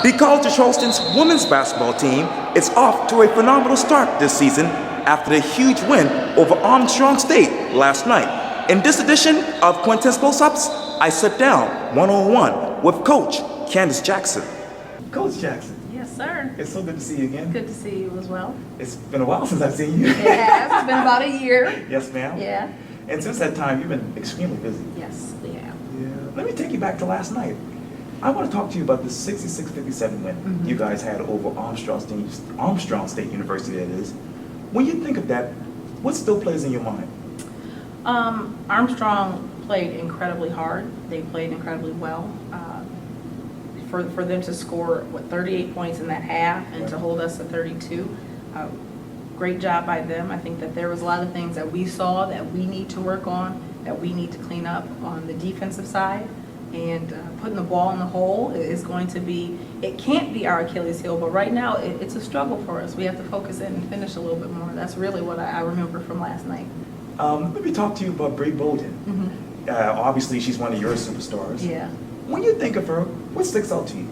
The College of Charleston's women's basketball team is off to a phenomenal start this season after the huge win over Armstrong State last night. In this edition of Quintin's Close-Ups, I sit down one-on-one with Coach Candice Jackson. Coach Jackson. Yes, sir. It's so good to see you again. Good to see you as well. It's been a while since I've seen you. It has. It's been about a year. Yes, ma'am. Yeah. And since that time, you've been extremely busy. Yes, we have. Yeah. Let me take you back to last night. I want to talk to you about the 66-57 win you guys had over Armstrong State University, that is. When you think of that, what still plays in your mind? Armstrong played incredibly hard. They played incredibly well. For them to score, 38 points in that half and to hold us to 32, great job by them. I think that there was a lot of things that we saw that we need to work on, that we need to clean up on the defensive side. And putting the ball in the hole is going to be, it can't be our Achilles heel, but right now it's a struggle for us. We have to focus in and finish a little bit more. That's really what I remember from last night. Let me talk to you about Bree Bolden. Obviously, she's one of your superstars. Yeah. When you think of her, what sticks out to you?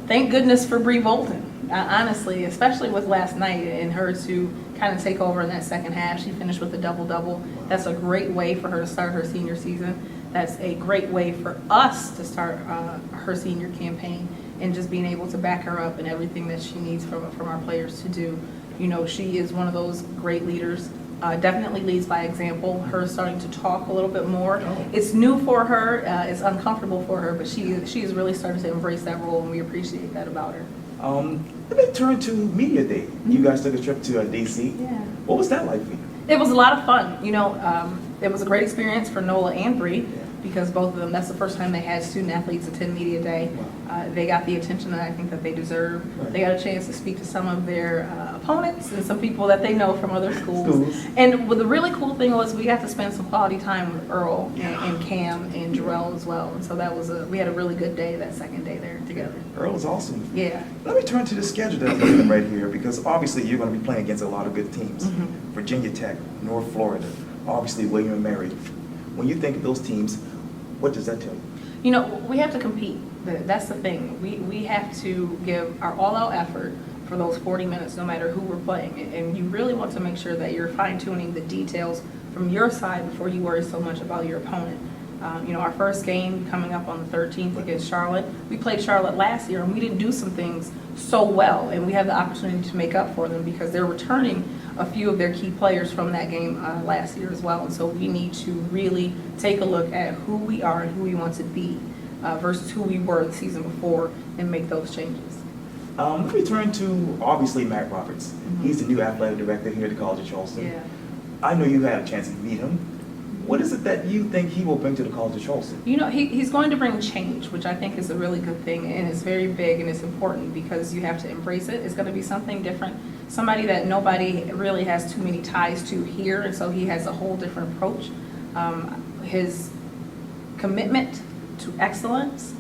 Thank goodness for Bree Bolden. Honestly, especially with last night and her to kind of take over in that second half. She finished with a double-double. That's a great way for her to start her senior season. That's a great way for us to start her senior campaign, and just being able to back her up in everything that she needs from our players to do. You know, she is one of those great leaders. Definitely leads by example. Her starting to talk a little bit more. It's new for her. It's uncomfortable for her, but she is really starting to embrace that role, and we appreciate that about her. Let me turn to Media Day. You guys took a trip to DC. Yeah. What was that like for you? It was a lot of fun. You know, it was a great experience for Nola and Bree, because both of them, that's the first time they had student athletes attend Media Day. They got the attention that I think that they deserve. They got a chance to speak to some of their opponents and some people that they know from other schools. And the really cool thing was we got to spend some quality time with Earl and Cam and Jarrell as well. And so that was we had a really good day that second day there together. Earl is awesome. Yeah. Let me turn to the schedule that's looking right here, because obviously you're going to be playing against a lot of good teams. Virginia Tech, North Florida, obviously William & Mary. When you think of those teams, what does that tell you? You know, we have to compete. That's the thing. We have to give our all-out effort for those 40 minutes, no matter who we're playing. And you really want to make sure that you're fine-tuning the details from your side before you worry so much about your opponent. You know, our first game coming up on the 13th against Charlotte, we played Charlotte last year and we didn't do some things so well, and we have the opportunity to make up for them because they're returning a few of their key players from that game last year as well. And so we need to really take a look at who we are and who we want to be versus who we were the season before and make those changes. Let me turn to, obviously, Matt Roberts. He's the new athletic director here at the College of Charleston. Yeah. I know you had a chance to meet him. What is it that you think he will bring to the College of Charleston? You know, he's going to bring change, which I think is a really good thing, and it's very big and it's important because you have to embrace it. It's going to be something different, somebody that nobody really has too many ties to here, and so he has a whole different approach. His commitment to excellence,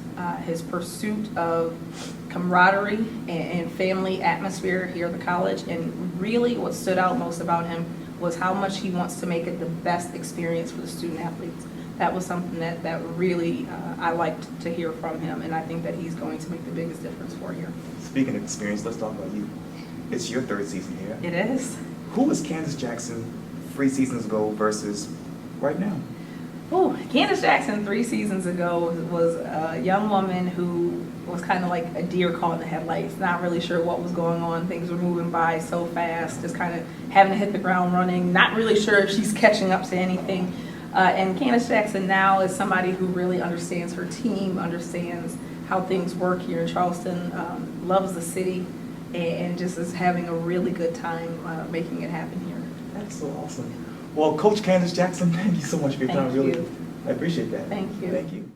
his pursuit of camaraderie and family atmosphere here at the college, and really what stood out most about him was how much he wants to make it the best experience for the student athletes. That was something that really I liked to hear from him, and I think that he's going to make the biggest difference for here. Speaking of experience, let's talk about you. It's your third season here. It is. Who was Candice Jackson 3 seasons ago versus right now? Oh, Candice Jackson 3 seasons ago was a young woman who was kind of like a deer caught in the headlights, not really sure what was going on. Things were moving by so fast, just kind of having to hit the ground running, not really sure if she's catching up to anything. And Candice Jackson now is somebody who really understands her team, understands how things work here in Charleston, loves the city, and just is having a really good time making it happen here. That's so awesome. Well, Coach Candice Jackson, thank you so much for your time. Thank you. I appreciate that. Thank you. Thank you.